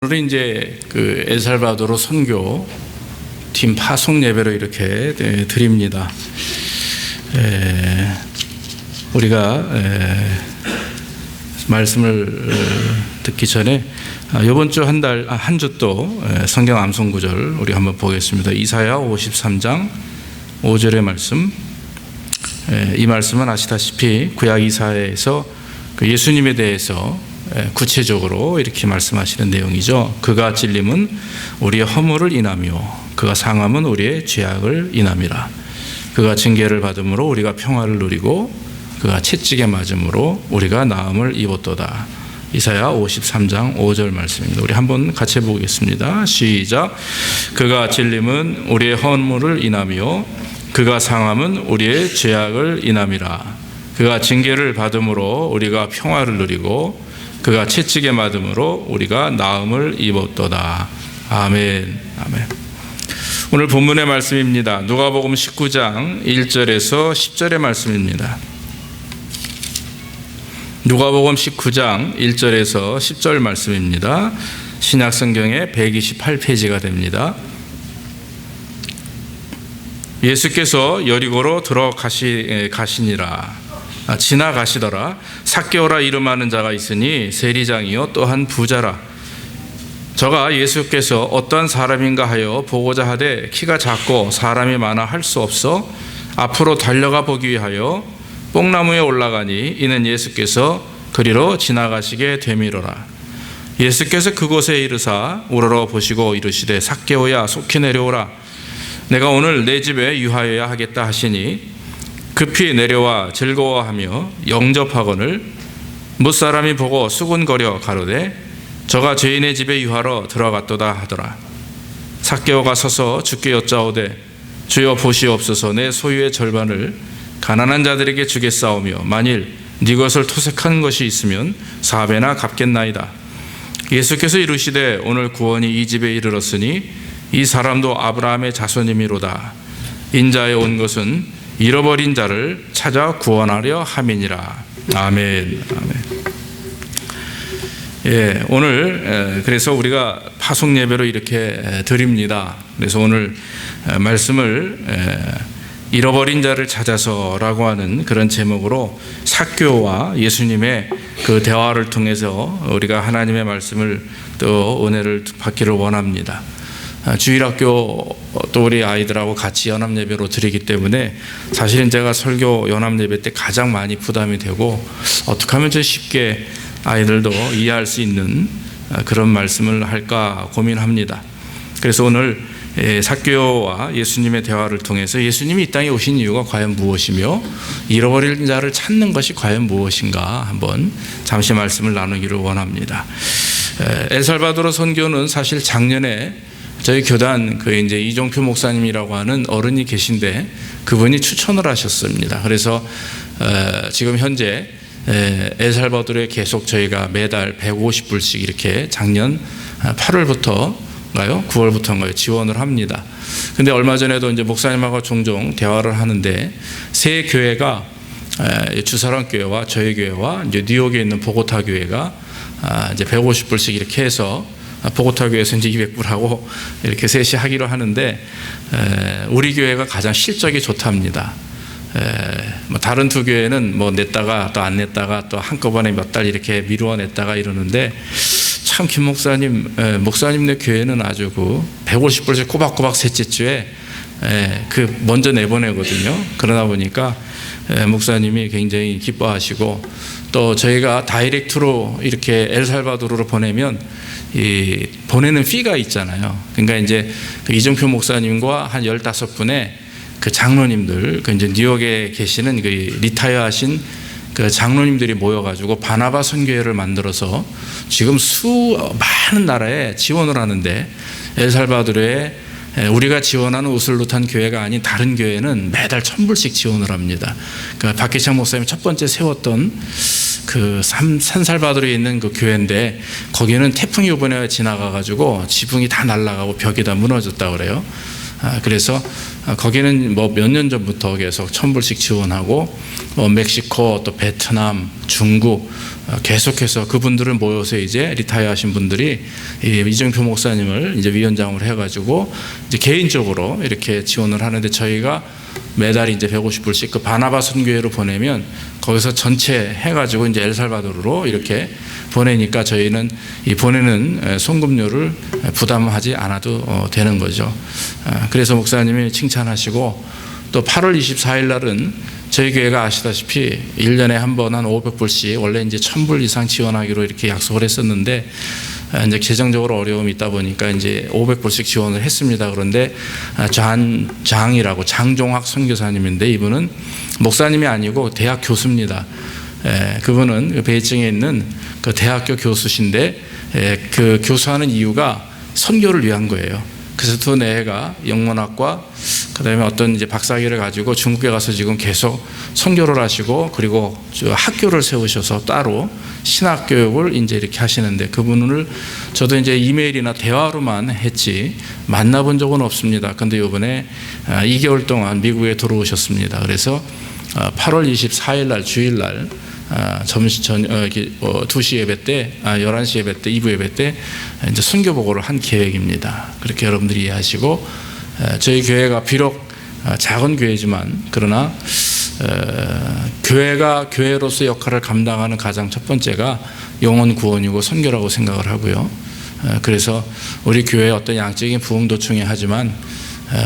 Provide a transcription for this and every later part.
오늘은 이제 그 엘살바도르 선교 팀 파송 예배로 이렇게 드립니다. 우리가 말씀을 듣기 전에 이번 주 한 주 또 성경 암송 구절 우리 한번 보겠습니다. 이사야 53장 5절의 말씀. 이 말씀은 아시다시피 구약 이사야에서 예수님에 대해서 구체적으로 이렇게 말씀하시는 내용이죠. 그가 찔림은 우리의 허물을 인하며 그가 상함은 우리의 죄악을 인함이라. 그가 징계를 받음으로 우리가 평화를 누리고 그가 채찍에 맞음으로 우리가 나음을 입었도다. 이사야 53장 5절 말씀입니다. 우리 한번 같이 보겠습니다. 시작. 그가 찔림은 우리의 허물을 인하며 그가 상함은 우리의 죄악을 인함이라. 그가 징계를 받음으로 우리가 평화를 누리고 그가 채찍에 맞음으로 우리가 나음을 입었도다. 아멘. 아멘. 오늘 본문의 말씀입니다. 누가복음 19장 1절에서 10절의 말씀입니다. 누가복음 19장 1절에서 10절 말씀입니다. 신약성경의 128페이지가 됩니다. 예수께서 여리고로 들어가시니라. 지나가시더라. 삭개오라 이름하는 자가 있으니 세리장이요 또한 부자라. 저가 예수께서 어떠한 사람인가 하여 보고자 하되 키가 작고 사람이 많아 할 수 없어 앞으로 달려가 보기 위하여 뽕나무에 올라가니 이는 예수께서 그리로 지나가시게 되미로라. 예수께서 그곳에 이르사 우러러 보시고 이르시되 삭개오야 속히 내려오라. 내가 오늘 내 집에 유하여야 하겠다 하시니 급히 내려와 즐거워하며 영접하거늘 무사람이 보고 수군거려 가로되 저가 죄인의 집에 유하러 들어갔도다 하더라. 삭개오가 서서 주께 여짜오되 주여 보시옵소서 내 소유의 절반을 가난한 자들에게 주겠사오며 만일 네 것을 토색한 것이 있으면 4배나 갚겠나이다. 예수께서 이르시되 오늘 구원이 이 집에 이르렀으니 이 사람도 아브라함의 자손이미로다. 인자에 온 것은 잃어버린 자를 찾아 구원하려 함이니라. 아멘. 아멘. 오늘 그래서 우리가 파송 예배로 이렇게 드립니다. 그래서 오늘 말씀을 잃어버린 자를 찾아서라고 하는 그런 제목으로 삭개오와 예수님의 그 대화를 통해서 우리가 하나님의 말씀을 또 은혜를 받기를 원합니다. 주일학교 또 우리 아이들하고 같이 연합예배로 드리기 때문에 사실은 제가 설교 연합예배 때 가장 많이 부담이 되고 어떻게 하면 좀 쉽게 아이들도 이해할 수 있는 그런 말씀을 할까 고민합니다. 그래서 오늘 삭개오와 예수님의 대화를 통해서 예수님이 이 땅에 오신 이유가 과연 무엇이며 잃어버린 자를 찾는 것이 과연 무엇인가 한번 잠시 말씀을 나누기를 원합니다. 엘살바도르 선교는 사실 작년에 저희 교단 이제 이종표 목사님이라고 하는 어른이 계신데 그분이 추천을 하셨습니다. 그래서 지금 현재 엘살바도르에 계속 저희가 매달 150불씩 이렇게 작년 8월부터인가요? 9월부터인가요? 지원을 합니다. 근데 얼마 전에도 이제 목사님하고 종종 대화를 하는데 세 교회가 주사람 교회와 저희 교회와 이제 뉴욕에 있는 보고타 교회가 이제 150불씩 이렇게 해서 보고타 교회에서 이제 200불하고 이렇게 셋이 하기로 하는데 우리 교회가 가장 실적이 좋답니다. 다른 두 교회는 뭐 냈다가 또 안 냈다가 또 한꺼번에 몇 달 이렇게 미루어 냈다가 이러는데 참 김 목사님 목사님네 교회는 아주 그 150불씩 꼬박꼬박 셋째 주에 먼저 내보내거든요. 그러다 보니까 목사님이 굉장히 기뻐하시고 또 저희가 다이렉트로 이렇게 엘살바도르로 보내면 보내는 피가 있잖아요. 그러니까 이제 이종표 목사님과 한 15분의 그 장로님들, 이제 뉴욕에 계시는 그 리타이어 하신 그 장로님들이 모여가지고 바나바 선교회를 만들어서 지금 많은 나라에 지원을 하는데 엘살바도르에 우리가 지원하는 우슬루탄 교회가 아닌 다른 교회는 매달 1,000불씩 지원을 합니다. 그러니까 박기창 목사님이 첫 번째 세웠던 그 산살바도르에 있는 그 교회인데 거기는 태풍이 이번에 지나가가지고 지붕이 다 날아가고 벽이 다 무너졌다고 그래요. 그래서 거기는 뭐 몇 년 전부터 계속 1,000불씩 지원하고 멕시코 또 베트남, 중국 계속해서 그분들을 모여서 이제 리타이어 하신 분들이 이정표 목사님을 이제 위원장으로 해가지고 이제 개인적으로 이렇게 지원을 하는데, 저희가 매달 이제 150불씩 그 바나바 선교회로 보내면 거기서 전체 해가지고 이제 엘살바도르로 이렇게 보내니까 저희는 이 보내는 송금료를 부담하지 않아도 되는 거죠. 그래서 목사님이 칭찬하시고, 또 8월 24일 날은 저희 교회가 아시다시피 1년에 한 번 한 500불씩 원래 이제 1000불 이상 지원하기로 이렇게 약속을 했었는데, 이제 재정적으로 어려움이 있다 보니까 이제 500불씩 지원을 했습니다. 그런데 장이라고 장종학 선교사님인데, 이분은 목사님이 아니고 대학 교수입니다. 그분은 베이징에 있는 그 대학교 교수신데, 그 교수하는 이유가 선교를 위한 거예요. 그래서 두 내가 영문학과 그다음에 어떤 이제 박사학위를 가지고 중국에 가서 지금 계속 선교를 하시고, 그리고 학교를 세우셔서 따로 신학 교육을 이제 이렇게 하시는데, 그분을 저도 이제 이메일이나 대화로만 했지 만나본 적은 없습니다. 근데 이번에 2개월 동안 미국에 들어오셨습니다. 그래서 8월 24일 날 주일 날 점심 2시 예배 때, 11시 예배 때, 2부 예배 때 이제 선교 보고를 한 계획입니다. 그렇게 여러분들이 이해하시고, 저희 교회가 비록 작은 교회지만 그러나 교회가 교회로서 역할을 감당하는 가장 첫 번째가 영혼 구원이고 선교라고 생각을 하고요. 그래서 우리 교회의 어떤 양적인 부흥도 중요하지만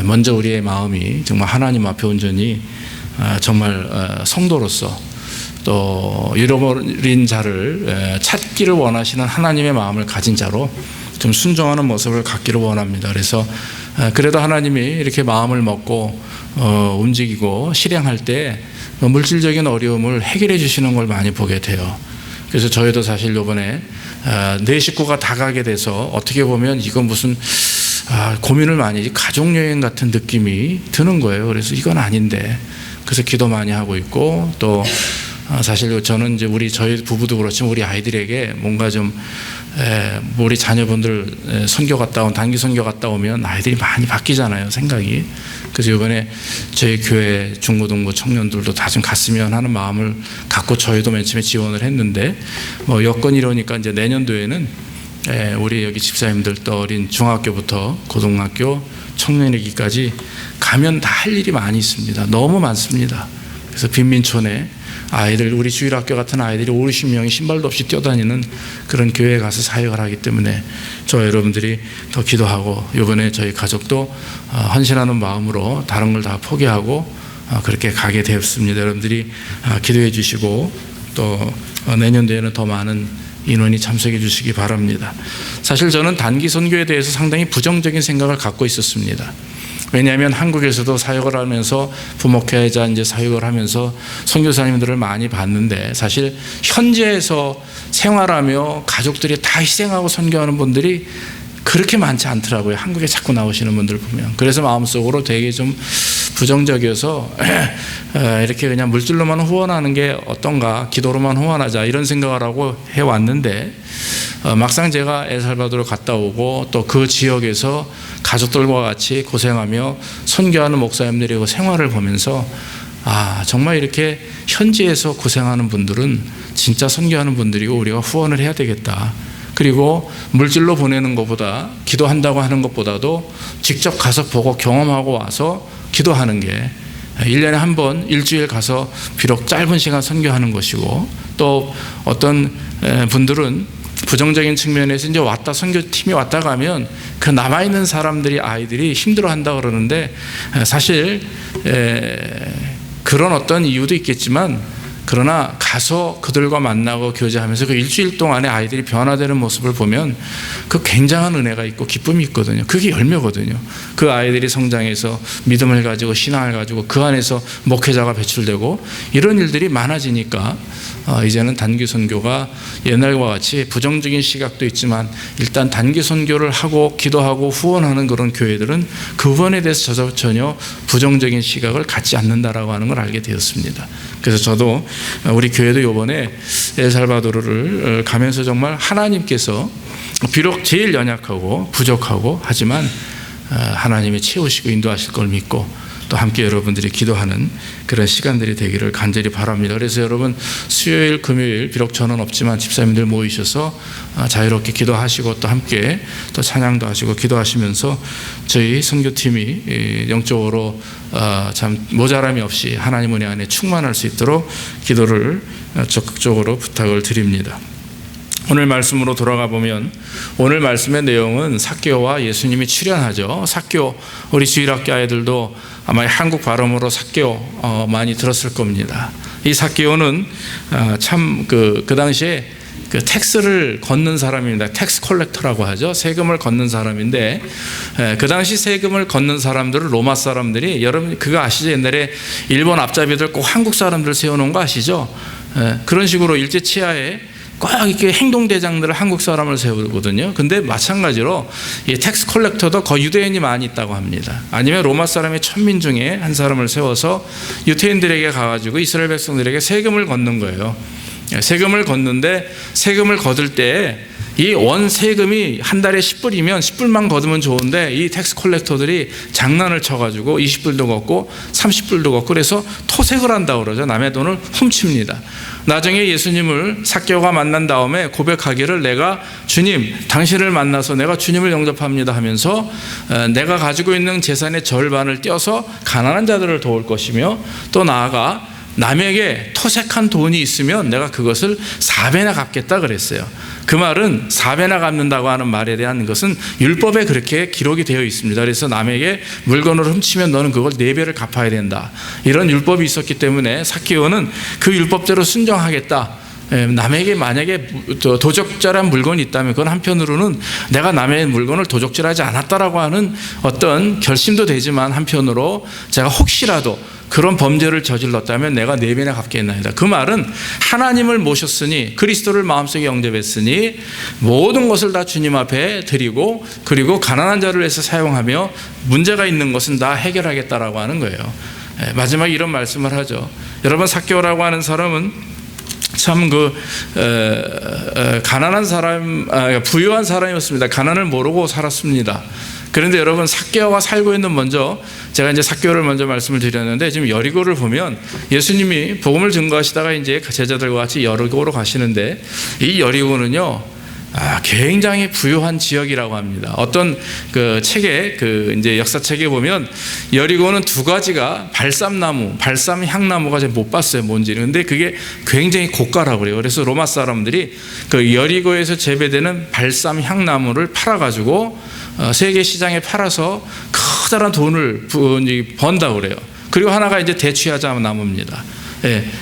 먼저 우리의 마음이 정말 하나님 앞에 온전히 정말 성도로서 또 잃어버린 자를 찾기를 원하시는 하나님의 마음을 가진 자로 좀 순종하는 모습을 갖기를 원합니다. 그래서 그래도 하나님이 이렇게 마음을 먹고 움직이고 실행할 때 물질적인 어려움을 해결해 주시는 걸 많이 보게 돼요. 그래서 저희도 사실 이번에 내 식구가 다 가게 돼서 어떻게 보면 이건 무슨 고민을 많이, 가족여행 같은 느낌이 드는 거예요. 그래서 이건 아닌데, 그래서 기도 많이 하고 있고, 또 사실 저는 이제 저희 부부도 그렇지만 우리 아이들에게 뭔가 좀 우리 자녀분들 선교 갔다 온, 단기 선교 갔다 오면 아이들이 많이 바뀌잖아요, 생각이. 그래서 이번에 저희 교회 중고등부 청년들도 다 좀 갔으면 하는 마음을 갖고 저희도 맨 처음에 지원을 했는데, 뭐 여건이 이러니까 이제 내년도에는 우리 여기 집사님들 또 어린 중학교부터 고등학교 청년회기까지 가면 다 할 일이 많이 있습니다. 너무 많습니다. 그래서 빈민촌에 아이들, 우리 주일학교 같은 아이들이 50명이 신발도 없이 뛰어다니는 그런 교회에 가서 사역을 하기 때문에 저 여러분들이 더 기도하고, 이번에 저희 가족도 헌신하는 마음으로 다른 걸 다 포기하고 그렇게 가게 되었습니다. 여러분들이 기도해 주시고, 또 내년도에는 더 많은 인원이 참석해 주시기 바랍니다. 사실 저는 단기 선교에 대해서 상당히 부정적인 생각을 갖고 있었습니다. 왜냐하면 한국에서도 사역을 하면서 부목회자 이제 사역을 하면서 선교사님들을 많이 봤는데, 사실 현지에서 생활하며 가족들이 다 희생하고 선교하는 분들이 그렇게 많지 않더라고요. 한국에 자꾸 나오시는 분들 보면. 그래서 마음속으로 되게 좀 부정적이어서 이렇게 그냥 물질로만 후원하는 게 어떤가, 기도로만 후원하자, 이런 생각을 하고 해왔는데, 막상 제가 엘살바도르 갔다 오고 또 그 지역에서 가족들과 같이 고생하며 선교하는 목사님들의 그 생활을 보면서, 정말 이렇게 현지에서 고생하는 분들은 진짜 선교하는 분들이고 우리가 후원을 해야 되겠다. 그리고 물질로 보내는 것보다, 기도한다고 하는 것보다도 직접 가서 보고 경험하고 와서 기도하는 게 1년에 한 번 일주일 가서 비록 짧은 시간 선교하는 것이고, 또 어떤 분들은 부정적인 측면에서 이제 선교팀이 왔다 가면 그 남아있는 사람들이, 아이들이 힘들어한다 그러는데, 사실 그런 어떤 이유도 있겠지만, 그러나 가서 그들과 만나고 교제하면서 그 일주일 동안에 아이들이 변화되는 모습을 보면 그 굉장한 은혜가 있고 기쁨이 있거든요. 그게 열매거든요. 그 아이들이 성장해서 믿음을 가지고 신앙을 가지고 그 안에서 목회자가 배출되고, 이런 일들이 많아지니까 이제는 단기 선교가 옛날과 같이 부정적인 시각도 있지만, 일단 단기 선교를 하고 기도하고 후원하는 그런 교회들은 그분에 대해서 전혀 부정적인 시각을 갖지 않는다라고 하는 걸 알게 되었습니다. 그래서 저도 우리 교회도 이번에 엘살바도르를 가면서 정말 하나님께서 비록 제일 연약하고 부족하고 하지만 하나님이 채우시고 인도하실 걸 믿고, 또 함께 여러분들이 기도하는 그런 시간들이 되기를 간절히 바랍니다. 그래서 여러분 수요일, 금요일 비록 저는 없지만 집사님들 모이셔서 자유롭게 기도하시고 또 함께 또 찬양도 하시고 기도하시면서 저희 선교팀이 영적으로 참 모자람이 없이 하나님 은혜 안에 충만할 수 있도록 기도를 적극적으로 부탁을 드립니다. 오늘 말씀으로 돌아가 보면 오늘 말씀의 내용은 삭개오와 예수님이 출연하죠. 삭개오, 우리 주일학교 아이들도 아마 한국 발음으로 삭개오 많이 들었을 겁니다. 이 삭개오는 참 그 당시에 그 텍스를 걷는 사람입니다. 텍스 컬렉터라고 하죠. 세금을 걷는 사람인데 그 당시 세금을 걷는 사람들을 로마 사람들이, 여러분 그거 아시죠? 옛날에 일본 앞잡이들 꼭 한국 사람들 세워놓은 거 아시죠? 그런 식으로 일제 치하에 꼭 이렇게 행동대장들을 한국 사람을 세우거든요. 근데 마찬가지로 이 텍스 컬렉터도 거의 유대인이 많이 있다고 합니다. 아니면 로마 사람의 천민 중에 한 사람을 세워서 유대인들에게 가가지고 이스라엘 백성들에게 세금을 걷는 거예요. 세금을 걷는데 세금을 거둘 때 이 원 세금이 한 달에 10불이면 10불만 거두면 좋은데 이 텍스 컬렉터들이 장난을 쳐가지고 20불도 걷고 30불도 걷고 그래서 토색을 한다고 그러죠. 남의 돈을 훔칩니다. 나중에 예수님을 삭개오가 만난 다음에 고백하기를, 내가 주님, 당신을 만나서 내가 주님을 영접합니다 하면서 내가 가지고 있는 재산의 절반을 떼어서 가난한 자들을 도울 것이며 또 나아가 남에게 토색한 돈이 있으면 내가 그것을 4배나 갚겠다 그랬어요. 그 말은 4배나 갚는다고 하는 말에 대한 것은 율법에 그렇게 기록이 되어 있습니다. 그래서 남에게 물건을 훔치면 너는 그걸 4배를 갚아야 된다, 이런 율법이 있었기 때문에 삭개오는 그 율법대로 순종하겠다. 남에게 만약에 도적질한 물건이 있다면 그건 한편으로는 내가 남의 물건을 도적질하지 않았다라고 하는 어떤 결심도 되지만, 한편으로 제가 혹시라도 그런 범죄를 저질렀다면 내가 4배나 갚겠나이다. 그 말은 하나님을 모셨으니, 그리스도를 마음속에 영접했으니 모든 것을 다 주님 앞에 드리고, 그리고 가난한 자를 위해서 사용하며 문제가 있는 것은 다 해결하겠다라고 하는 거예요. 마지막에 이런 말씀을 하죠. 여러분, 삭개오라고 하는 사람은 참 가난한 사람, 부유한 사람이었습니다. 가난을 모르고 살았습니다. 그런데 여러분, 삭개오가 살고 있는, 먼저 제가 이제 삭개오를 먼저 말씀을 드렸는데, 지금 여리고를 보면 예수님이 복음을 증거하시다가 이제 제자들과 같이 여리고로 가시는데, 이 여리고는요 굉장히 부유한 지역이라고 합니다. 어떤 그 책에, 그 이제 역사책에 보면 여리고는 2가지가 발삼나무, 발삼 향나무가 제가 못 봤어요, 뭔지는. 근데 그게 굉장히 고가라고 그래요. 그래서 로마 사람들이 그 여리고에서 재배되는 발삼 향나무를 팔아가지고 세계 시장에 팔아서 커다란 돈을 번다고 그래요. 그리고 하나가 이제 대추야자 나무입니다.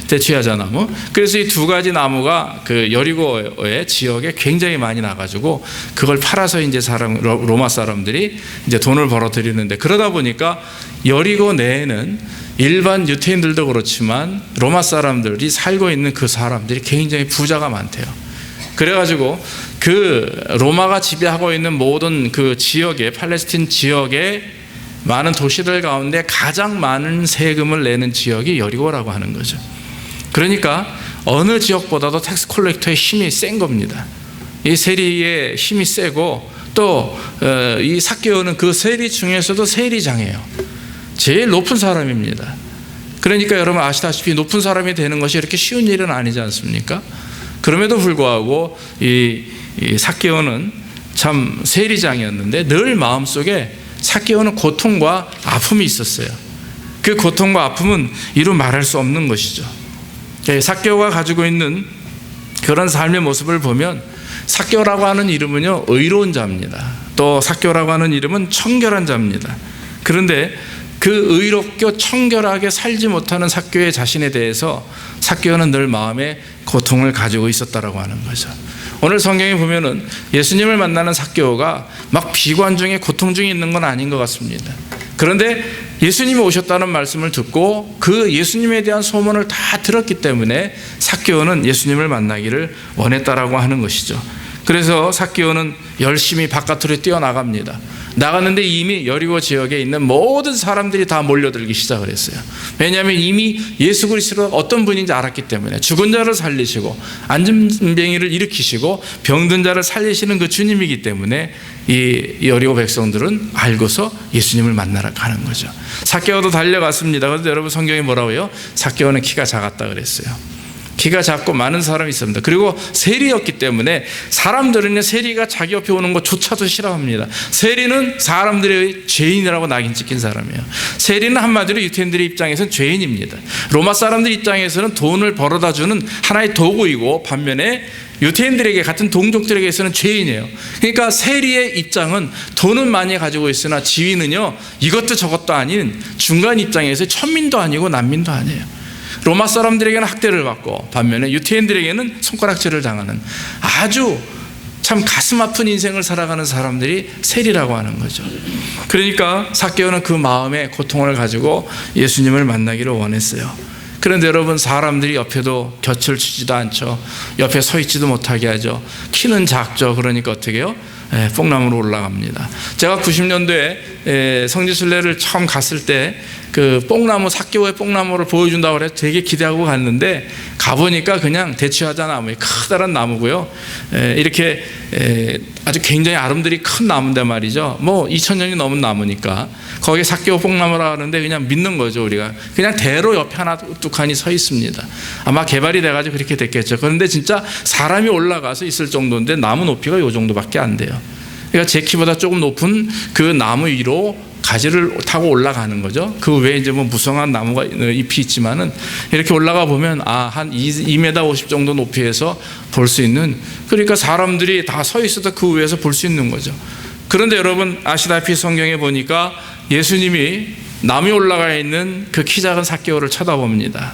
대추야자 나무. 그래서 이 2가지 나무가 그 여리고의 지역에 굉장히 많이 나가지고 그걸 팔아서 이제 로마 사람들이 이제 돈을 벌어들이는데, 그러다 보니까 여리고 내에는 일반 유태인들도 그렇지만 로마 사람들이 살고 있는 그 사람들이 굉장히 부자가 많대요. 그래가지고 그 로마가 지배하고 있는 모든 그 지역에, 팔레스틴 지역에 많은 도시들 가운데 가장 많은 세금을 내는 지역이 여리고라고 하는 거죠. 그러니까 어느 지역보다도 텍스 컬렉터의 힘이 센 겁니다. 이 세리의 힘이 세고, 또 이 삭개오는 그 세리 중에서도 세리장이에요. 제일 높은 사람입니다. 그러니까 여러분 아시다시피 높은 사람이 되는 것이 이렇게 쉬운 일은 아니지 않습니까? 그럼에도 불구하고 이 삭개오는 참 세리장이었는데 늘 마음속에 삭개오는 고통과 아픔이 있었어요. 그 고통과 아픔은 이루 말할 수 없는 것이죠. 삭개오가 가지고 있는 그런 삶의 모습을 보면, 삭개오라고 하는 이름은요 의로운 자입니다. 또 삭개오라고 하는 이름은 청결한 자입니다. 그런데 그 의롭고 청결하게 살지 못하는 삭개오의 자신에 대해서 삭개오는 늘 마음에 고통을 가지고 있었다라고 하는 거죠. 오늘 성경에 보면은 예수님을 만나는 삭개오가 막 비관 중에 고통 중에 있는 건 아닌 것 같습니다. 그런데 예수님이 오셨다는 말씀을 듣고 그 예수님에 대한 소문을 다 들었기 때문에 삭개오는 예수님을 만나기를 원했다라고 하는 것이죠. 그래서 삭개오는 열심히 바깥으로 뛰어나갑니다. 나갔는데 이미 여리고 지역에 있는 모든 사람들이 다 몰려들기 시작을 했어요. 왜냐하면 이미 예수 그리스도가 어떤 분인지 알았기 때문에. 죽은 자를 살리시고 안진뱅이를 일으키시고 병든 자를 살리시는 그 주님이기 때문에 이 여리고 백성들은 알고서 예수님을 만나러 가는 거죠. 삭개오도 달려갔습니다. 그런데 여러분 성경이 뭐라고요? 삭개오는 키가 작았다 그랬어요. 키가 작고 많은 사람이 있습니다. 그리고 세리였기 때문에 사람들은 세리가 자기 옆에 오는 것조차도 싫어합니다. 세리는 사람들의 죄인이라고 낙인 찍힌 사람이에요. 세리는 한마디로 유대인들의 입장에서는 죄인입니다. 로마 사람들 입장에서는 돈을 벌어다 주는 하나의 도구이고, 반면에 유대인들에게, 같은 동족들에게서는 죄인이에요. 그러니까 세리의 입장은 돈은 많이 가지고 있으나 지위는요 이것도 저것도 아닌 중간 입장에서 천민도 아니고 난민도 아니에요. 로마 사람들에게는 학대를 받고, 반면에 유대인들에게는 손가락질을 당하는 아주 참 가슴 아픈 인생을 살아가는 사람들이 세리라고 하는 거죠. 그러니까 삭개오는 그 마음의 고통을 가지고 예수님을 만나기를 원했어요. 그런데 여러분, 사람들이 옆에도 곁을 주지도 않죠. 옆에 서 있지도 못하게 하죠. 키는 작죠. 그러니까 어떻게 해요? 뽕나무로 올라갑니다. 제가 90년도에 성지순례를 처음 갔을 때 그 뽕나무, 삭개오의 뽕나무를 보여준다고 그래서 되게 기대하고 갔는데, 가보니까 그냥 대추하자 나무, 커다란 나무고요. 이렇게 아주 굉장히 아름드리 큰 나무인데 말이죠. 뭐 2000년이 넘은 나무니까 거기에 삭개오 뽕나무라 하는데 그냥 믿는 거죠. 우리가 그냥 대로 옆에 하나 뚝하니 서 있습니다. 아마 개발이 돼가지고 그렇게 됐겠죠. 그런데 진짜 사람이 올라가서 있을 정도인데 나무 높이가 이 정도밖에 안 돼요. 그러니까 제 키보다 조금 높은 그 나무 위로 가지를 타고 올라가는 거죠. 그 외에 이제 뭐 무성한 나무가 잎이 있지만은 이렇게 올라가 보면 한 2m 50 정도 높이에서 볼 수 있는, 그러니까 사람들이 다 서 있어도 그 위에서 볼 수 있는 거죠. 그런데 여러분 아시다시피 성경에 보니까 예수님이 나무에 올라가 있는 그 키 작은 삭개오를 쳐다봅니다.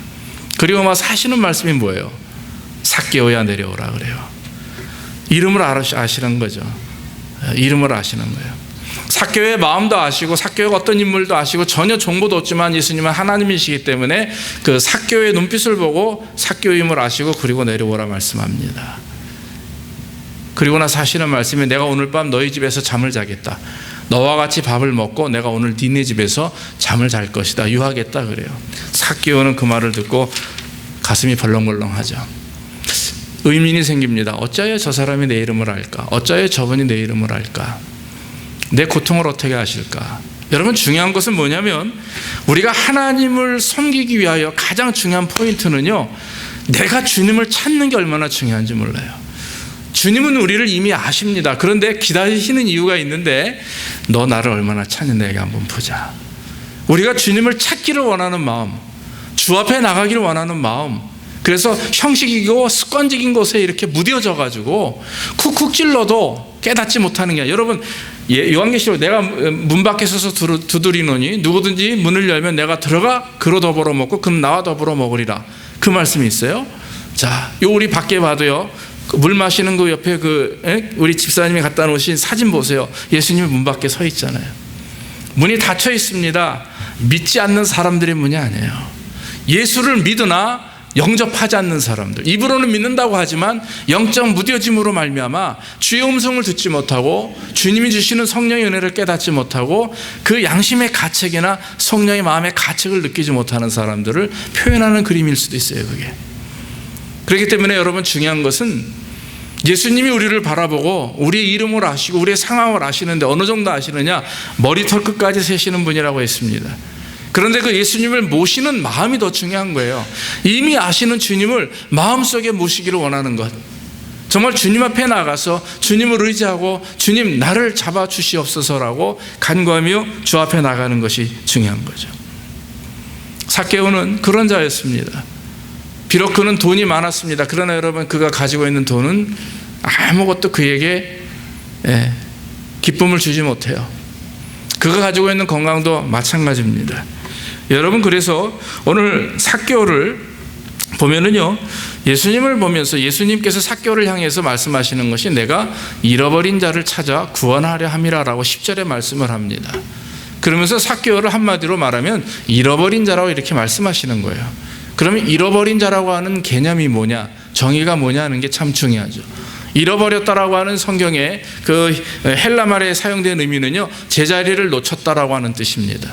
그리고 막 하시는 말씀이 뭐예요? 삭개오야 내려오라 그래요. 이름을 아시는 거죠. 이름을 아시는 거예요. 삭개오의 마음도 아시고 삭개오가 어떤 인물도 아시고 전혀 정보도 없지만 예수님은 하나님이시기 때문에 그 삭개오의 눈빛을 보고 삭개오임을 아시고 그리고 내려오라 말씀합니다. 그리고 나서 하시는 말씀이 내가 오늘 밤 너희 집에서 잠을 자겠다. 너와 같이 밥을 먹고 내가 오늘 니네 집에서 잠을 잘 것이다. 유하겠다 그래요. 삭개오는 그 말을 듣고 가슴이 벌렁벌렁하죠. 의문이 생깁니다. 어찌하여 저 사람이 내 이름을 알까? 어찌하여 저분이 내 이름을 알까? 내 고통을 어떻게 아실까? 여러분, 중요한 것은 뭐냐면 우리가 하나님을 섬기기 위하여 가장 중요한 포인트는요, 내가 주님을 찾는 게 얼마나 중요한지 몰라요. 주님은 우리를 이미 아십니다. 그런데 기다리시는 이유가 있는데, 너 나를 얼마나 찾는지 한번 보자. 우리가 주님을 찾기를 원하는 마음, 주 앞에 나가기를 원하는 마음, 그래서 형식이고 습관적인 것에 이렇게 무뎌져 가지고 쿡쿡 찔러도 깨닫지 못하는 게 아니라, 여러분 요한계시록 내가 문 밖에 서서 두드리노니 누구든지 문을 열면 내가 들어가 그로 더불어 먹고 그는 나와 더불어 먹으리라, 그 말씀이 있어요. 자, 요 우리 밖에 봐도요, 물 마시는 그 옆에 우리 집사님이 갖다 놓으신 사진 보세요. 예수님이 문 밖에 서 있잖아요. 문이 닫혀 있습니다. 믿지 않는 사람들의 문이 아니에요. 예수를 믿으나 영접하지 않는 사람들, 입으로는 믿는다고 하지만 영적 무뎌짐으로 말미암아 주의 음성을 듣지 못하고 주님이 주시는 성령의 은혜를 깨닫지 못하고 그 양심의 가책이나 성령의 마음의 가책을 느끼지 못하는 사람들을 표현하는 그림일 수도 있어요. 그게. 그렇기 때문에 여러분, 중요한 것은 예수님이 우리를 바라보고 우리의 이름을 아시고 우리의 상황을 아시는데 어느 정도 아시느냐? 머리털 끝까지 세시는 분이라고 했습니다. 그런데 그 예수님을 모시는 마음이 더 중요한 거예요. 이미 아시는 주님을 마음속에 모시기를 원하는 것, 정말 주님 앞에 나가서 주님을 의지하고 주님 나를 잡아주시옵소서라고 간구하며 주 앞에 나가는 것이 중요한 거죠. 삭개오는 그런 자였습니다. 비록 그는 돈이 많았습니다. 그러나 여러분, 그가 가지고 있는 돈은 아무것도 그에게 기쁨을 주지 못해요. 그가 가지고 있는 건강도 마찬가지입니다. 여러분, 그래서 오늘 삭개오를 보면은요, 예수님을 보면서 예수님께서 삭개오를 향해서 말씀하시는 것이 내가 잃어버린 자를 찾아 구원하려 함이라라고 10절에 말씀을 합니다. 그러면서 삭개오를 한마디로 말하면 잃어버린 자라고 이렇게 말씀하시는 거예요. 그러면 잃어버린 자라고 하는 개념이 뭐냐, 정의가 뭐냐 하는 게 참 중요하죠. 잃어버렸다라고 하는 성경의 그 헬라 말에 사용된 의미는요, 제자리를 놓쳤다라고 하는 뜻입니다.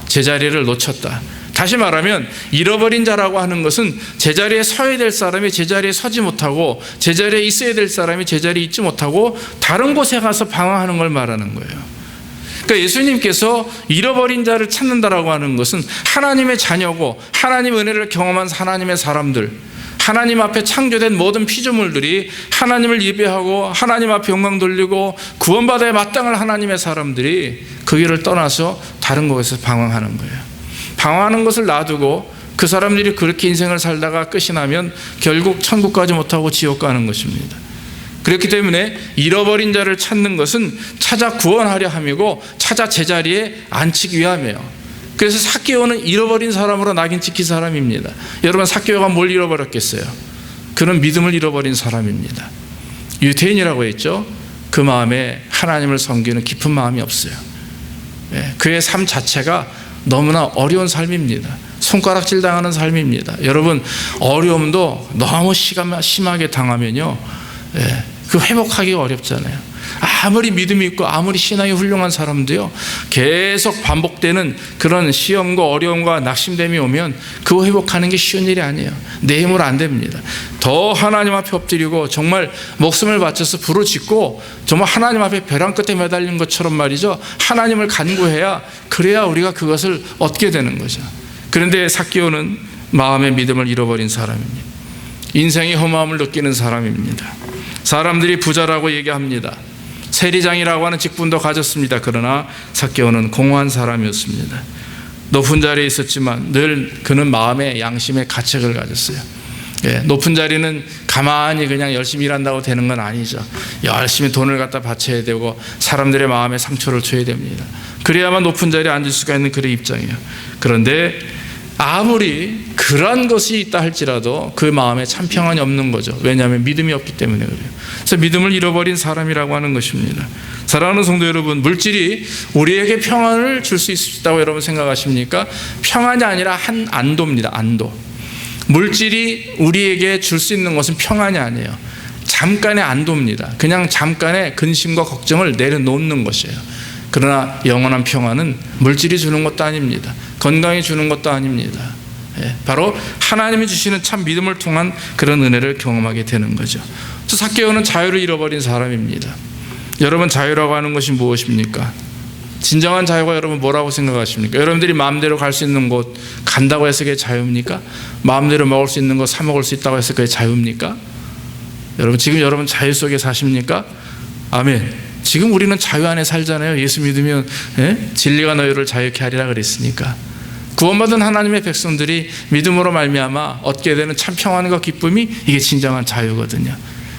제자리를 놓쳤다. 다시 말하면 잃어버린 자라고 하는 것은 제자리에 서야 될 사람이 제자리에 서지 못하고, 제자리에 있어야 될 사람이 제자리에 있지 못하고 다른 곳에 가서 방황하는 걸 말하는 거예요. 그러니까 예수님께서 잃어버린 자를 찾는다라고 하는 것은 하나님의 자녀고 하나님 은혜를 경험한 하나님의 사람들, 하나님 앞에 창조된 모든 피조물들이 하나님을 예배하고 하나님 앞에 영광 돌리고 구원받아야 마땅할 하나님의 사람들이 그 길을 떠나서 다른 곳에서 방황하는 거예요. 방황하는 것을 놔두고 그 사람들이 그렇게 인생을 살다가 끝이 나면 결국 천국 가지 못하고 지옥 가는 것입니다. 그렇기 때문에 잃어버린 자를 찾는 것은 찾아 구원하려 함이고 찾아 제자리에 앉히기 위함이에요. 그래서 삭개오는 잃어버린 사람으로 낙인 찍힌 사람입니다. 여러분, 삭개오가 뭘 잃어버렸겠어요? 그는 믿음을 잃어버린 사람입니다. 유대인이라고 했죠. 그 마음에 하나님을 섬기는 깊은 마음이 없어요. 그의 삶 자체가 너무나 어려운 삶입니다. 손가락질 당하는 삶입니다. 여러분, 어려움도 너무 심하게 당하면요, 그 회복하기가 어렵잖아요. 아무리 믿음이 있고 아무리 신앙이 훌륭한 사람도요, 계속 반복되는 그런 시험과 어려움과 낙심됨이 오면 그거 회복하는 게 쉬운 일이 아니에요. 내 힘으로 안 됩니다. 더 하나님 앞에 엎드리고 정말 목숨을 바쳐서 부르짖고 정말 하나님 앞에 벼랑 끝에 매달린 것처럼 말이죠, 하나님을 간구해야, 그래야 우리가 그것을 얻게 되는 거죠. 그런데 삭개오는 마음의 믿음을 잃어버린 사람입니다. 인생의 허무함을 느끼는 사람입니다. 사람들이 부자라고 얘기합니다. 세리장이라고 하는 직분도 가졌습니다. 그러나 삭개오는 공허한 사람이었습니다. 높은 자리에 있었지만 늘 그는 마음의 양심의 가책을 가졌어요. 높은 자리는 가만히 그냥 열심히 일한다고 되는 건 아니죠. 열심히 돈을 갖다 바쳐야 되고 사람들의 마음에 상처를 줘야 됩니다. 그래야만 높은 자리에 앉을 수가 있는 그의 입장이에요. 그런데 아무리 그런 것이 있다 할지라도 그 마음에 참 평안이 없는 거죠. 왜냐하면 믿음이 없기 때문에 그래요. 그래서 믿음을 잃어버린 사람이라고 하는 것입니다. 사랑하는 성도 여러분, 물질이 우리에게 평안을 줄 수 있다고 여러분 생각하십니까? 평안이 아니라 한 안도입니다. 안도. 물질이 우리에게 줄 수 있는 것은 평안이 아니에요. 잠깐의 안도입니다. 그냥 잠깐의 근심과 걱정을 내려놓는 것이에요. 그러나 영원한 평안은 물질이 주는 것도 아닙니다. 건강이 주는 것도 아닙니다. 바로 하나님이 주시는 참 믿음을 통한 그런 은혜를 경험하게 되는 거죠. 삭개오는 자유를 잃어버린 사람입니다. 여러분, 자유라고 하는 것이 무엇입니까? 진정한 자유가 여러분 뭐라고 생각하십니까? 여러분들이 마음대로 갈 수 있는 곳 간다고 해서 그게 자유입니까? 마음대로 먹을 수 있는 거 사 먹을 수 있다고 해서 그게 자유입니까? 여러분, 지금 여러분 자유 속에 사십니까? 아멘. 지금 우리는 자유 안에 살잖아요. 예수 믿으면 진리가 너희를 자유케 하리라 그랬으니까. 구원받은 하나님의 백성들이 믿음으로 말미암아 얻게 되는 참 평안과 기쁨이 이게 진정한 자유거든요.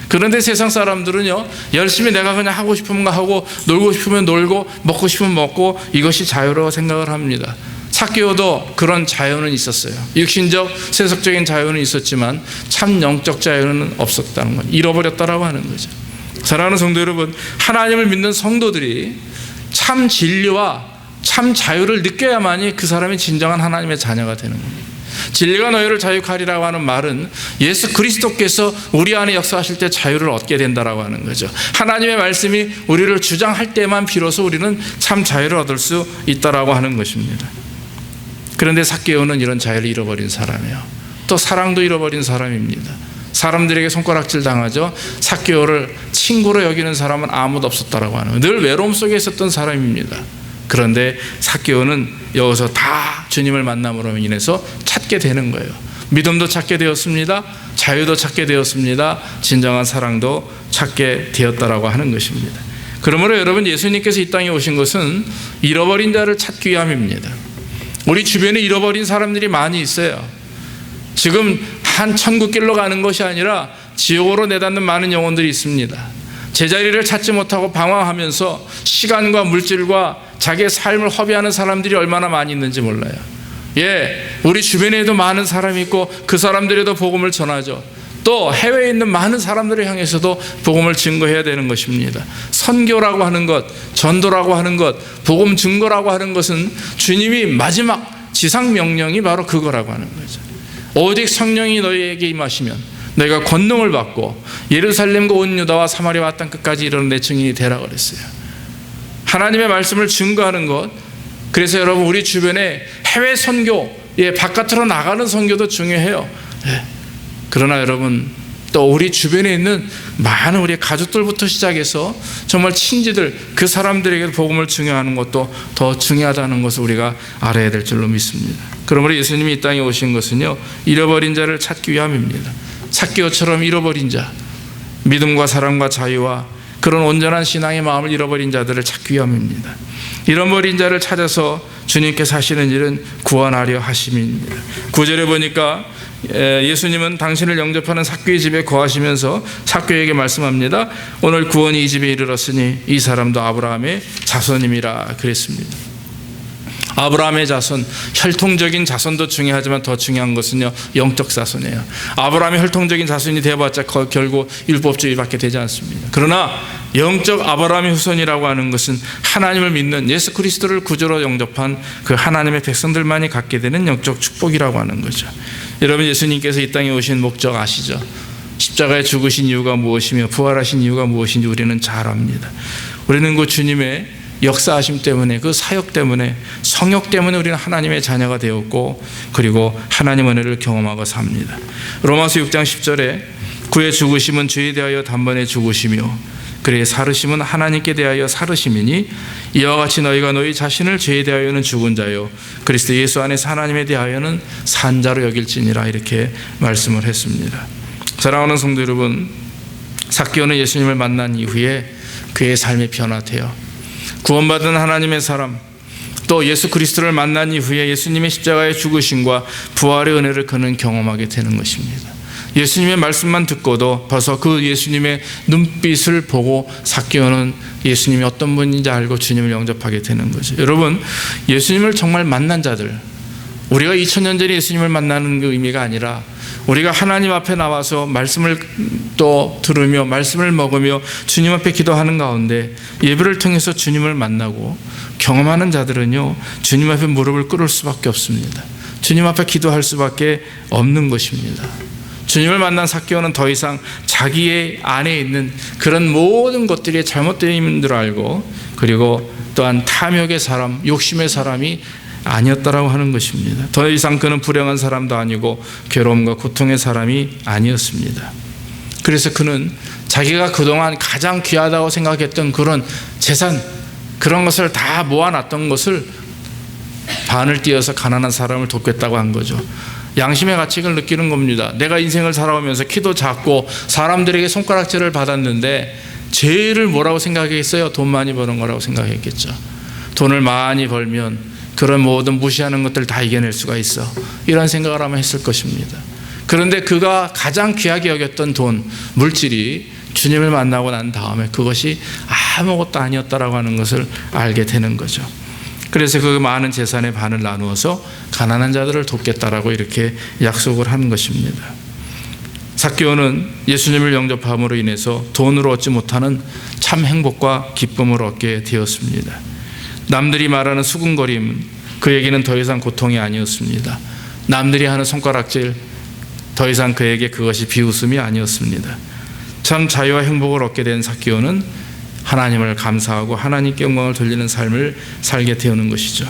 그런데 세상 사람들은요, 열심히 내가 그냥 하고 싶은 거 하고 놀고 싶으면 놀고 먹고 싶으면 먹고 이것이 자유라고 생각을 합니다. 삭개오도 그런 자유는 있었어요. 육신적 세속적인 자유는 있었지만 참 영적 자유는 없었다는 건, 잃어버렸다라고 하는 거죠. 사랑하는 성도 여러분, 하나님을 믿는 성도들이 참 진리와 참 자유를 느껴야만이 그 사람이 진정한 하나님의 자녀가 되는 겁니다. 진리가 너희를 자유케 하리라고 하는 말은 예수 그리스도께서 우리 안에 역사하실 때 자유를 얻게 된다라고 하는 거죠. 하나님의 말씀이 우리를 주장할 때만 비로소 우리는 참 자유를 얻을 수 있다라고 하는 것입니다. 그런데 삭개오는 이런 자유를 잃어버린 사람이에요. 또 사랑도 잃어버린 사람입니다. 사람들에게 손가락질 당하죠. 삭개오를 친구로 여기는 사람은 아무도 없었다라고 하는, 늘 외로움 속에 있었던 사람입니다. 그런데 삭개오는 여기서 다 주님을 만남으로 인해서 찾게 되는 거예요. 믿음도 찾게 되었습니다. 자유도 찾게 되었습니다. 진정한 사랑도 찾게 되었다라고 하는 것입니다. 그러므로 여러분, 예수님께서 이 땅에 오신 것은 잃어버린 자를 찾기 위함입니다. 우리 주변에 잃어버린 사람들이 많이 있어요. 지금 한 천국길로 가는 것이 아니라 지옥으로 내닫는 많은 영혼들이 있습니다. 제자리를 찾지 못하고 방황하면서 시간과 물질과 자기의 삶을 허비하는 사람들이 얼마나 많이 있는지 몰라요. 우리 주변에도 많은 사람이 있고 그 사람들에도 복음을 전하죠. 또 해외에 있는 많은 사람들을 향해서도 복음을 증거해야 되는 것입니다. 선교라고 하는 것, 전도라고 하는 것, 복음 증거라고 하는 것은 주님이 마지막 지상 명령이 바로 그거라고 하는 거죠. 오직 성령이 너희에게 임하시면 너희가 권능을 받고 예루살렘과 온 유다와 사마리아와 땅 끝까지 이르는 내 증인이 되라 그랬어요. 하나님의 말씀을 증거하는 것. 그래서 여러분, 우리 주변에 해외 선교, 바깥으로 나가는 선교도 중요해요. 그러나 여러분, 또 우리 주변에 있는 많은 우리 가족들부터 시작해서 정말 친지들, 그 사람들에게 복음을 증거하는 것도 더 중요하다는 것을 우리가 알아야 될 줄로 믿습니다. 그러므로 예수님이 이 땅에 오신 것은요, 잃어버린 자를 찾기 위함입니다. 삭개오처럼 잃어버린 자, 믿음과 사랑과 자유와 그런 온전한 신앙의 마음을 잃어버린 자들을 찾기 위함입니다. 잃어버린 자를 찾아서 주님께서 하시는 일은 구원하려 하심입니다. 9절에 보니까 예수님은 당신을 영접하는 삭개의 집에 거하시면서 삭개에게 말씀합니다. 오늘 구원이 이 집에 이르렀으니 이 사람도 아브라함의 자손임이라 그랬습니다. 아브라함의 자손, 혈통적인 자손도 중요하지만 더 중요한 것은요, 영적 자손이에요. 아브라함의 혈통적인 자손이 되어봤자 결국 율법주의밖에 되지 않습니다. 그러나 영적 아브라함의 후손이라고 하는 것은 하나님을 믿는 예수 그리스도를 구주로 영접한 그 하나님의 백성들만이 갖게 되는 영적 축복이라고 하는 거죠. 여러분, 예수님께서 이 땅에 오신 목적 아시죠? 십자가에 죽으신 이유가 무엇이며 부활하신 이유가 무엇인지 우리는 잘 압니다. 우리는 그 주님의 역사하심 때문에, 그 사역 때문에, 성역 때문에 우리는 하나님의 자녀가 되었고, 그리고 하나님 은혜를 경험하고 삽니다. 로마서 6장 10절에 그의 죽으심은 죄에 대하여 단번에 죽으시며 그의 살으심은 하나님께 대하여 살으심이니 이와 같이 너희가 너희 자신을 죄에 대하여는 죽은 자요 그리스도 예수 안에서 하나님에 대하여는 산 자로 여길지니라, 이렇게 말씀을 했습니다. 사랑하는 성도 여러분, 삭개오는 예수님을 만난 이후에 그의 삶이 변화돼요. 구원받은 하나님의 사람, 또 예수 그리스도를 만난 이후에 예수님의 십자가의 죽으심과 부활의 은혜를 그는 경험하게 되는 것입니다. 예수님의 말씀만 듣고도 벌써 그 예수님의 눈빛을 보고 삭개오는 예수님이 어떤 분인지 알고 주님을 영접하게 되는 거죠. 여러분, 예수님을 정말 만난 자들, 우리가 2000년 전에 예수님을 만나는 그 의미가 아니라 우리가 하나님 앞에 나와서 말씀을 또 들으며 말씀을 먹으며 주님 앞에 기도하는 가운데 예배를 통해서 주님을 만나고 경험하는 자들은요, 주님 앞에 무릎을 꿇을 수밖에 없습니다. 주님 앞에 기도할 수밖에 없는 것입니다. 주님을 만난 삭개오는 더 이상 자기의 안에 있는 그런 모든 것들이 잘못된 줄 알고, 그리고 또한 탐욕의 사람, 욕심의 사람이 아니었다라고 하는 것입니다. 더 이상 그는 불행한 사람도 아니고 괴로움과 고통의 사람이 아니었습니다. 그래서 그는 자기가 그동안 가장 귀하다고 생각했던 그런 재산, 그런 것을 다 모아놨던 것을 반을 띄어서 가난한 사람을 돕겠다고 한 거죠. 양심의 가책을 느끼는 겁니다. 내가 인생을 살아오면서 키도 작고 사람들에게 손가락질을 받았는데 죄를 뭐라고 생각했어요? 돈 많이 버는 거라고 생각했겠죠. 돈을 많이 벌면 그런 모든 무시하는 것들 다 이겨낼 수가 있어, 이런 생각을 아마 했을 것입니다. 그런데 그가 가장 귀하게 여겼던 돈, 물질이 주님을 만나고 난 다음에 그것이 아무것도 아니었다라고 하는 것을 알게 되는 거죠. 그래서 그 많은 재산의 반을 나누어서 가난한 자들을 돕겠다라고 이렇게 약속을 하는 것입니다. 삭개오는 예수님을 영접함으로 인해서 돈으로 얻지 못하는 참 행복과 기쁨을 얻게 되었습니다. 남들이 말하는 수군거림, 그에게는 더 이상 고통이 아니었습니다. 남들이 하는 손가락질, 더 이상 그에게 그것이 비웃음이 아니었습니다. 참 자유와 행복을 얻게 된 삭개오는 하나님을 감사하고 하나님께 영광을 돌리는 삶을 살게 되는 것이죠.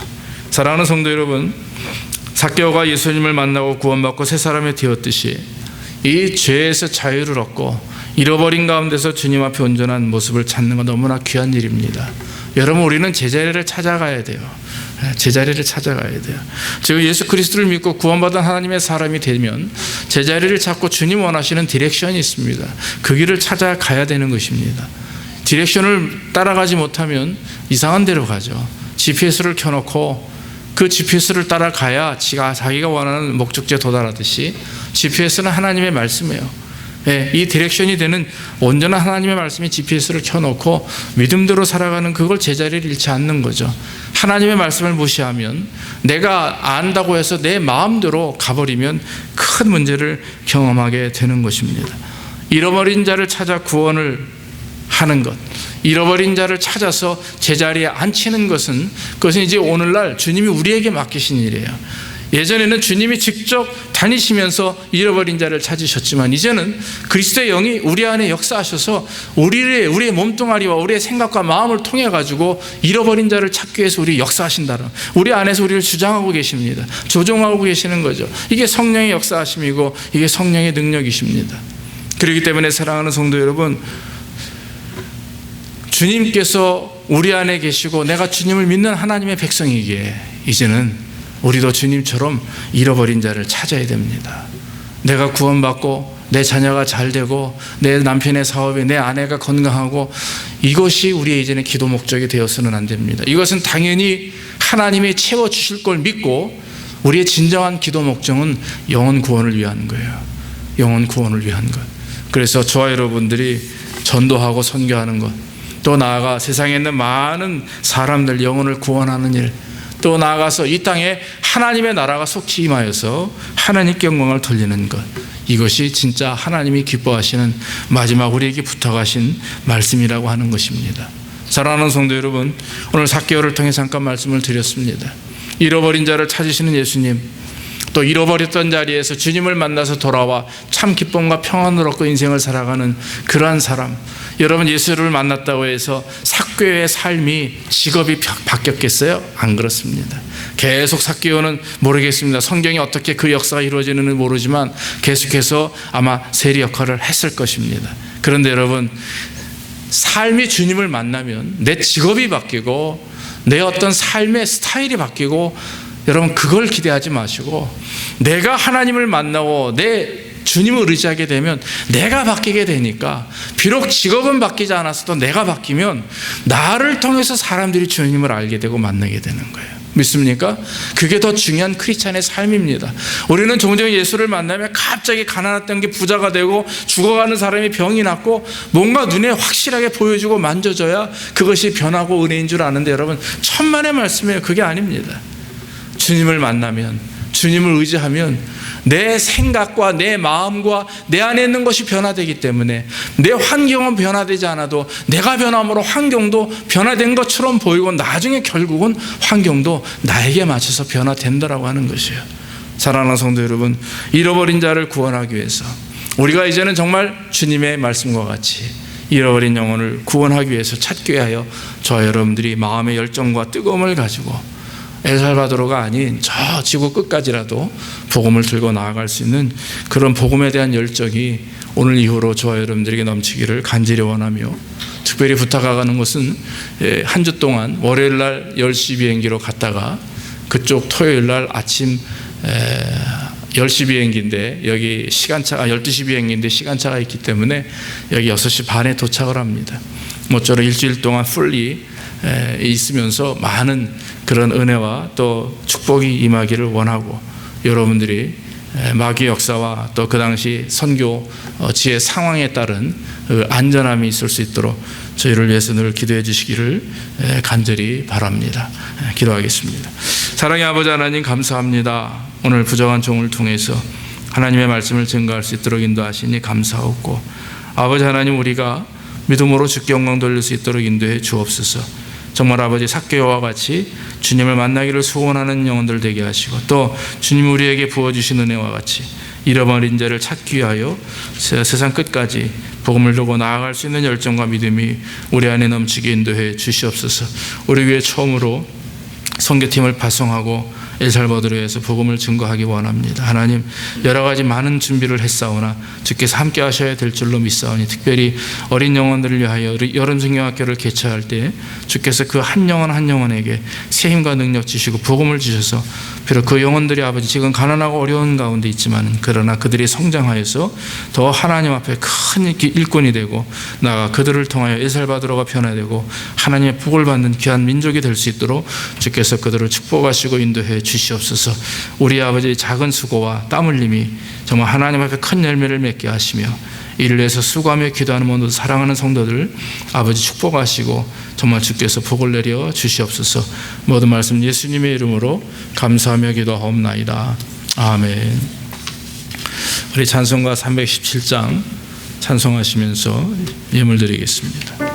사랑하는 성도 여러분, 삭개오가 예수님을 만나고 구원받고 새 사람이 되었듯이 이 죄에서 자유를 얻고 잃어버린 가운데서 주님 앞에 온전한 모습을 찾는 건 너무나 귀한 일입니다. 여러분, 우리는 제자리를 찾아가야 돼요. 제자리를 찾아가야 돼요. 지금 예수 그리스도를 믿고 구원받은 하나님의 사람이 되면 제자리를 찾고 주님 원하시는 디렉션이 있습니다. 그 길을 찾아가야 되는 것입니다. 디렉션을 따라가지 못하면 이상한 데로 가죠. GPS를 켜놓고 그 GPS를 따라가야 자기가 원하는 목적지에 도달하듯이 GPS는 하나님의 말씀이에요. 이 디렉션이 되는 온전한 하나님의 말씀이 GPS를 켜놓고 믿음대로 살아가는, 그걸 제자리를 잃지 않는 거죠. 하나님의 말씀을 무시하면, 내가 안다고 해서 내 마음대로 가버리면 큰 문제를 경험하게 되는 것입니다. 잃어버린 자를 찾아 구원을 하는 것, 잃어버린 자를 찾아서 제자리에 앉히는 것은, 그것은 이제 오늘날 주님이 우리에게 맡기신 일이에요. 예전에는 주님이 직접 다니시면서 잃어버린 자를 찾으셨지만 이제는 그리스도의 영이 우리 안에 역사하셔서 우리의 몸뚱아리와 우리의 생각과 마음을 통해 가지고 잃어버린 자를 찾기 위해서 우리 역사하신다는, 우리 안에서 우리를 주장하고 계십니다. 조종하고 계시는 거죠. 이게 성령의 역사하심이고 이게 성령의 능력이십니다. 그렇기 때문에 사랑하는 성도 여러분, 주님께서 우리 안에 계시고 내가 주님을 믿는 하나님의 백성이기에 이제는 우리도 주님처럼 잃어버린 자를 찾아야 됩니다. 내가 구원받고 내 자녀가 잘 되고 내 남편의 사업에 내 아내가 건강하고 이것이 우리의 이제는 기도 목적이 되어서는 안 됩니다. 이것은 당연히 하나님이 채워주실 걸 믿고 우리의 진정한 기도 목적은 영혼 구원을 위한 거예요. 영혼 구원을 위한 것. 그래서 저와 여러분들이 전도하고 선교하는 것, 또 나아가 세상에 있는 많은 사람들 영혼을 구원하는 일, 또 나아가서 이 땅에 하나님의 나라가 속히 임하여서 하나님께 영광을 돌리는 것, 이것이 진짜 하나님이 기뻐하시는 마지막 우리에게 부탁하신 말씀이라고 하는 것입니다. 사랑하는 성도 여러분, 오늘 삭개오를 통해 잠깐 말씀을 드렸습니다. 잃어버린 자를 찾으시는 예수님, 또 잃어버렸던 자리에서 주님을 만나서 돌아와 참 기쁨과 평안을 얻고 인생을 살아가는 그러한 사람, 여러분 예수를 만났다고 해서 삭개오의 삶이 직업이 바뀌었겠어요? 안 그렇습니다. 계속 삭개오는 모르겠습니다. 성경이 어떻게 그 역사가 이루어지는지 모르지만 계속해서 아마 세리 역할을 했을 것입니다. 그런데 여러분, 삶이 주님을 만나면 내 직업이 바뀌고 내 어떤 삶의 스타일이 바뀌고, 여러분 그걸 기대하지 마시고 내가 하나님을 만나고 내 주님을 의지하게 되면 내가 바뀌게 되니까, 비록 직업은 바뀌지 않았어도 내가 바뀌면 나를 통해서 사람들이 주님을 알게 되고 만나게 되는 거예요. 믿습니까? 그게 더 중요한 크리스찬의 삶입니다. 우리는 종종 예수를 만나면 갑자기 가난했던 게 부자가 되고 죽어가는 사람이 병이 낫고 뭔가 눈에 확실하게 보여주고 만져져야 그것이 변하고 은혜인 줄 아는데, 여러분 천만의 말씀이에요. 그게 아닙니다. 주님을 만나면, 주님을 의지하면 내 생각과 내 마음과 내 안에 있는 것이 변화되기 때문에 내 환경은 변화되지 않아도 내가 변함으로 환경도 변화된 것처럼 보이고 나중에 결국은 환경도 나에게 맞춰서 변화된다라고 하는 것이에요. 사랑하는 성도 여러분, 잃어버린 자를 구원하기 위해서 우리가 이제는 정말 주님의 말씀과 같이 잃어버린 영혼을 구원하기 위해서 찾기 위하여 저와 여러분들이 마음의 열정과 뜨거움을 가지고 엘살바도르가 아닌 저 지구 끝까지라도 복음을 들고 나아갈 수 있는 그런 복음에 대한 열정이 오늘 이후로 저와 여러분들에게 넘치기를 간절히 원하며, 특별히 부탁하는 것은 한 주 동안 월요일날 10시 비행기로 갔다가 그쪽 토요일날 아침 10시 비행기인데 여기 시간차가 12시 비행기인데 시간차가 있기 때문에 여기 6시 반에 도착을 합니다. 모쪼록 일주일 동안 풀리 있으면서 많은 그런 은혜와 또 축복이 임하기를 원하고, 여러분들이 마귀의 역사와 또 그 당시 선교지의 상황에 따른 안전함이 있을 수 있도록 저희를 위해서 늘 기도해 주시기를 간절히 바랍니다. 기도하겠습니다. 사랑의 아버지 하나님, 감사합니다. 오늘 부정한 종을 통해서 하나님의 말씀을 증거할 수 있도록 인도하시니 감사하고, 아버지 하나님, 우리가 믿음으로 주께 영광 돌릴 수 있도록 인도해 주옵소서. 정말 아버지 삭개오와 같이 주님을 만나기를 소원하는 영혼들 되게 하시고, 또 주님 우리에게 부어주신 은혜와 같이 잃어버린 자를 찾기 위하여 세상 끝까지 복음을 들고 나아갈 수 있는 열정과 믿음이 우리 안에 넘치게 인도해 주시옵소서. 우리 위해 처음으로 선교팀을 파송하고 엘살바도르에서 복음을 증거하기 원합니다. 하나님, 여러 가지 많은 준비를 했사오나 주께서 함께 하셔야 될 줄로 믿사오니, 특별히 어린 영혼들을 위하여 여름 성경학교를 개최할 때 주께서 그 한 영혼 한 영혼에게 새 힘과 능력 주시고 복음을 주셔서, 비록 그 영혼들이 아버지 지금 가난하고 어려운 가운데 있지만 그러나 그들이 성장하여서 더 하나님 앞에 큰 일꾼이 되고 나아가 그들을 통하여 엘살바도르가 변화되고 하나님의 복을 받는 귀한 민족이 될 수 있도록 주께서 그들을 축복하시고 인도해 주시옵소서. 우리 아버지의 작은 수고와 땀 흘림이 정말 하나님 앞에 큰 열매를 맺게 하시며, 이를 위해서 수고하며 기도하는 모든 사랑하는 성도들 아버지 축복하시고 정말 주께서 복을 내려 주시옵소서. 모든 말씀 예수님의 이름으로 감사하며 기도하옵나이다. 아멘. 우리 찬송가 317장 찬송하시면서 예물 드리겠습니다.